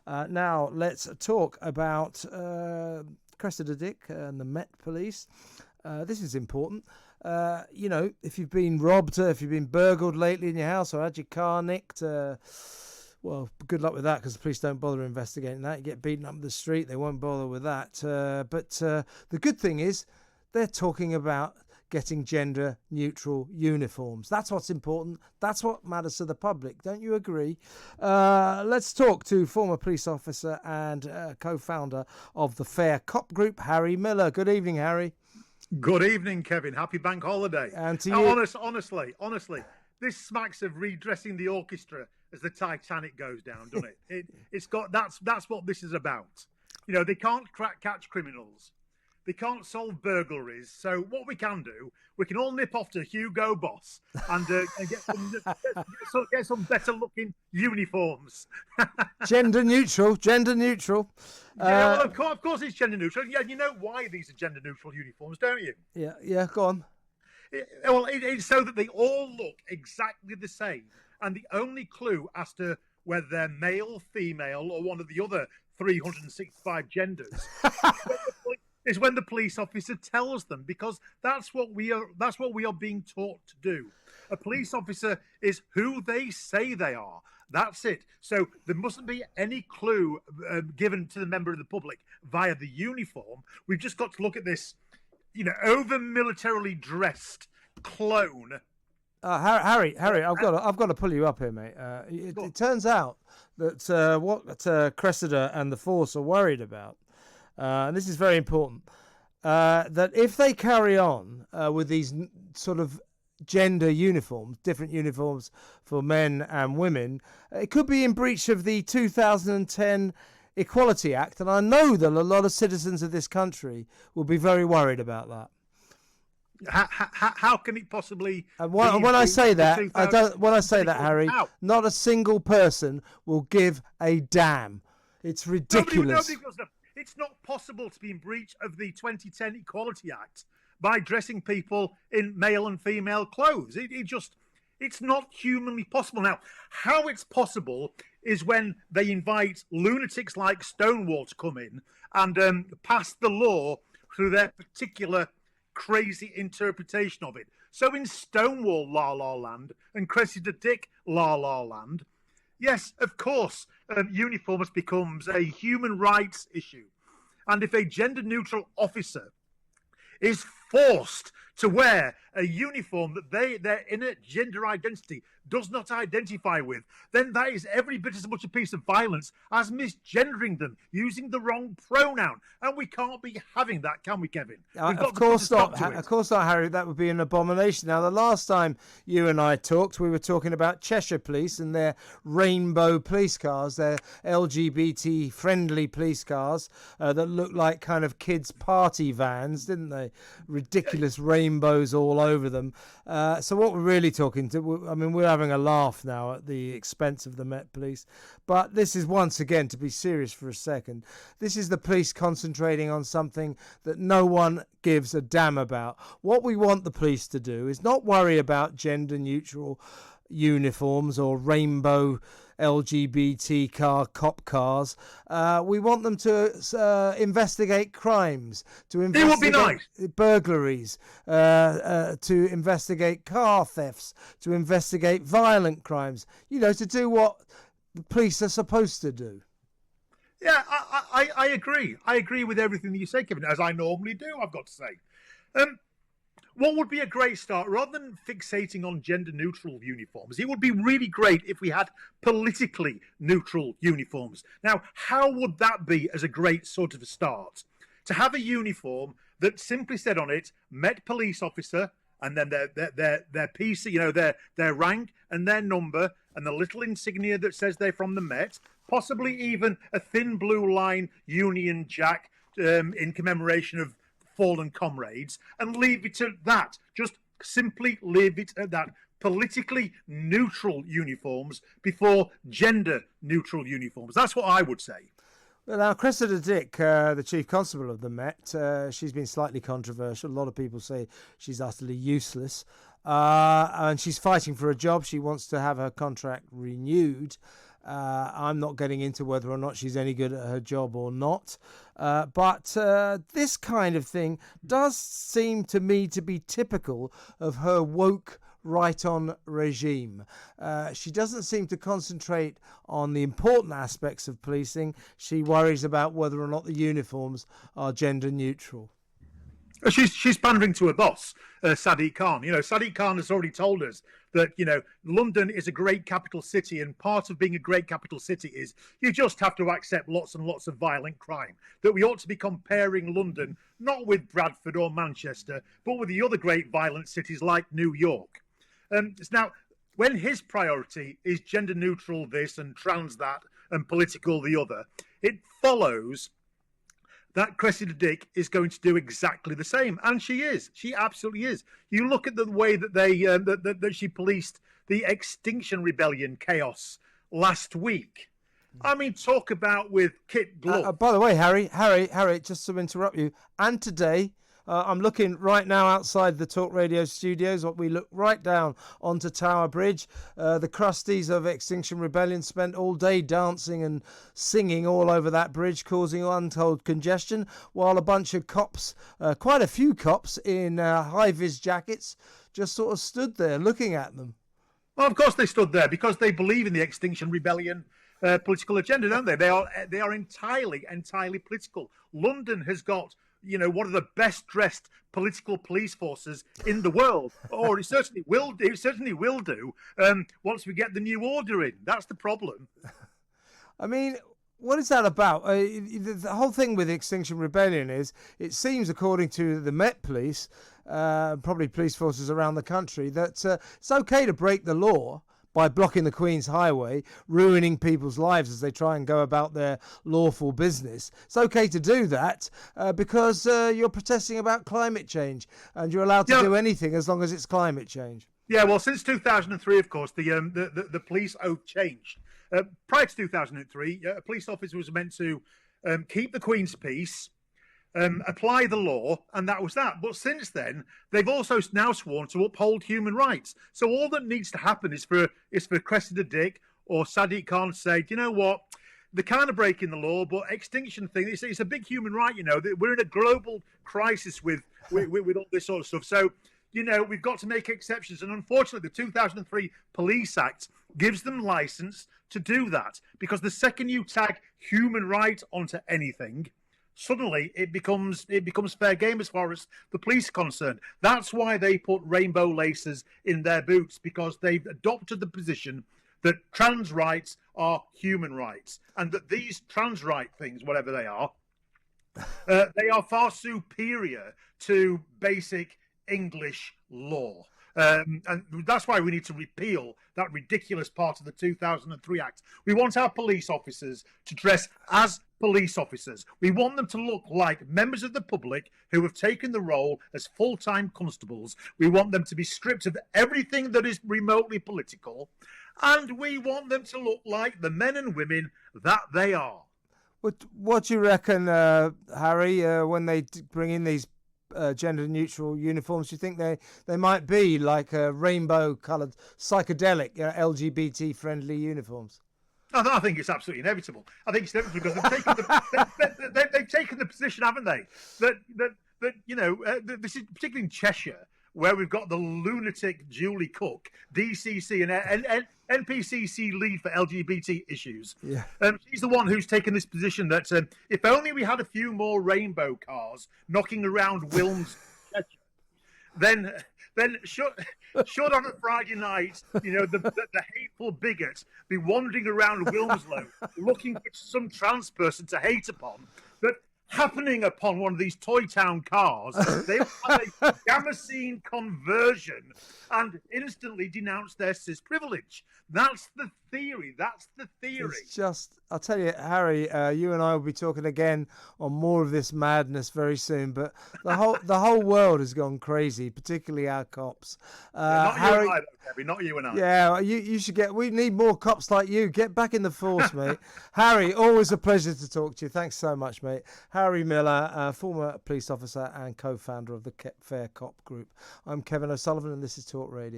Now, let's talk about Cressida Dick and the Met Police. This is important. If you've been robbed, if you've been burgled lately in your house or had your car nicked, well, good luck with that, because the police don't bother investigating that. You get beaten up in the street, they won't bother with that. But the good thing is they're talking about getting gender-neutral uniforms. That's what's important. That's what matters to the public. Don't you agree? Let's talk to former police officer and co-founder of the Fair Cop Group, Harry Miller. Good evening, Harry. Good evening, Kevin. Happy Bank Holiday. And to you. Honestly, this smacks of redressing the orchestra as the Titanic goes down, doesn't it? It's got that's what this is about. They can't catch criminals. They can't solve burglaries. So what we can do, we can all nip off to Hugo Boss and get some better looking uniforms. Gender neutral. Yeah, well, of course it's gender neutral. Yeah, you know why these are gender neutral uniforms, don't you? Yeah, go on. It's so that they all look exactly the same. And the only clue as to whether they're male, female, or one of the other 365 genders is when the police officer tells them, because that's what we are being taught to do. A police officer is who they say they are. That's it. So there mustn't be any clue given to the member of the public via the uniform. We've just got to look at this, over militarily dressed clone. Harry, I've got to pull you up here, mate. It turns out that what Cressida and the force are worried about, and this is very important, that if they carry on with these sort of gender uniforms, different uniforms for men and women, it could be in breach of the 2010 Equality Act, and I know that a lot of citizens of this country will be very worried about that. How can it possibly? When I say that, Harry, not a single person will give a damn. It's ridiculous. Nobody does. It's not possible to be in breach of the 2010 Equality Act by dressing people in male and female clothes. It's not humanly possible. Now, how it's possible is when they invite lunatics like Stonewall to come in and pass the law through their particular crazy interpretation of it. So in Stonewall La La Land and Cressida Dick La La Land, yes, of course, uniforms becomes a human rights issue. And if a gender-neutral officer is forced to wear a uniform that their inner gender identity does not identify with, then that is every bit as much a piece of violence as misgendering them, using the wrong pronoun. And we can't be having that, can we, Kevin? Of course not. Of course not, Harry. That would be an abomination. Now, the last time you and I talked, we were talking about Cheshire Police and their rainbow police cars, their LGBT-friendly police cars that look like kind of kids' party vans, didn't they? Ridiculous rainbows all over them. So what we're really talking to, we're having a laugh now at the expense of the Met Police, but this is, once again, to be serious for a second, this is the police concentrating on something that no one gives a damn about. What we want the police to do is not worry about gender neutral uniforms or rainbow LGBT cop cars. We want them to investigate crimes, to investigate burglaries, to investigate car thefts, to investigate violent crimes, to do what the police are supposed to do. Yeah, I agree. I agree with everything that you say, Kevin, as I normally do, I've got to say. What would be a great start, rather than fixating on gender-neutral uniforms, it would be really great if we had politically neutral uniforms. Now, how would that be as a great sort of a start? To have a uniform that simply said on it, Met Police Officer, and then their PC, their rank and their number, and the little insignia that says they're from the Met, possibly even a thin blue line Union Jack in commemoration of fallen comrades, and leave it at that. Just simply leave it at that. Politically neutral uniforms before gender neutral uniforms. That's what I would say. Well, now, Cressida Dick, the Chief Constable of the Met, she's been slightly controversial. A lot of people say she's utterly useless. And she's fighting for a job. She wants to have her contract renewed. I'm not getting into whether or not she's any good at her job or not. But this kind of thing does seem to me to be typical of her woke right-on regime. She doesn't seem to concentrate on the important aspects of policing. She worries about whether or not the uniforms are gender neutral. She's pandering to her boss, Sadiq Khan. Sadiq Khan has already told us that, London is a great capital city, and part of being a great capital city is you just have to accept lots and lots of violent crime. That we ought to be comparing London not with Bradford or Manchester, but with the other great violent cities like New York. Now, when his priority is gender neutral this and trans that and political the other, it follows that Cressida Dick is going to do exactly the same, and she is. She absolutely is. You look at the way that that she policed the Extinction Rebellion chaos last week. I mean, talk about with kit glove. By the way, Harry, just to interrupt you, and today. I'm looking right now outside the Talk Radio studios. We look right down onto Tower Bridge. The crusties of Extinction Rebellion spent all day dancing and singing all over that bridge, causing untold congestion, while a bunch of cops, quite a few cops in high-vis jackets, just sort of stood there looking at them. Well, of course they stood there because they believe in the Extinction Rebellion political agenda, don't they? They are entirely political. London has got one of the best dressed political police forces in the world, or it certainly will do. Once we get the new order in. That's the problem. I mean, what is that about? The whole thing with Extinction Rebellion is, it seems, according to the Met Police, probably police forces around the country, that it's okay to break the law by blocking the Queen's Highway, ruining people's lives as they try and go about their lawful business. It's okay to do that because you're protesting about climate change, and you're allowed to do anything as long as it's climate change. Yeah, well, since 2003, of course, the police oath changed. Prior to 2003, a police officer was meant to keep the Queen's peace, apply the law, and that was that. But since then, they've also now sworn to uphold human rights. So all that needs to happen is for Cressida Dick or Sadiq Khan to say, you know what, they're kind of breaking the law, but extinction thing, it's a big human right, we're in a global crisis with all this sort of stuff. So, we've got to make exceptions. And unfortunately, the 2003 Police Act gives them license to do that, because the second you tag human right onto anything, suddenly it becomes fair game as far as the police are concerned. That's why they put rainbow laces in their boots, because they've adopted the position that trans rights are human rights, and that these trans right things, whatever they are far superior to basic English law. And that's why we need to repeal that ridiculous part of the 2003 Act. We want our police officers to dress as police officers. We want them to look like members of the public who have taken the role as full-time constables. We want them to be stripped of everything that is remotely political. And we want them to look like the men and women that they are. What do you reckon, Harry, when they bring in these gender-neutral uniforms? Do you think they might be like rainbow-coloured, psychedelic, LGBT-friendly uniforms? I think it's absolutely inevitable. I think it's inevitable because they've taken the position, haven't they? That this is particularly in Cheshire, where we've got the lunatic Julie Cook, DCC and NPCC lead for LGBT issues. Yeah. She's the one who's taken this position that if only we had a few more rainbow cars knocking around Wilm's Cheshire, then should on a Friday night, the hateful bigot be wandering around Wilmslow looking for some trans person to hate upon, but happening upon one of these Toy Town cars, they have a Damascene conversion and instantly denounce their cis privilege. That's the theory. It's just, I'll tell you, Harry, you and I will be talking again on more of this madness very soon. But the whole world has gone crazy, particularly our cops. Not Harry, you and I, though, Kevin. Not you and I. Yeah, you should get. We need more cops like you. Get back in the force, mate. Harry, always a pleasure to talk to you. Thanks so much, mate. Harry Miller, former police officer and co-founder of the Fair Cop Group. I'm Kevin O'Sullivan, and this is Talk Radio.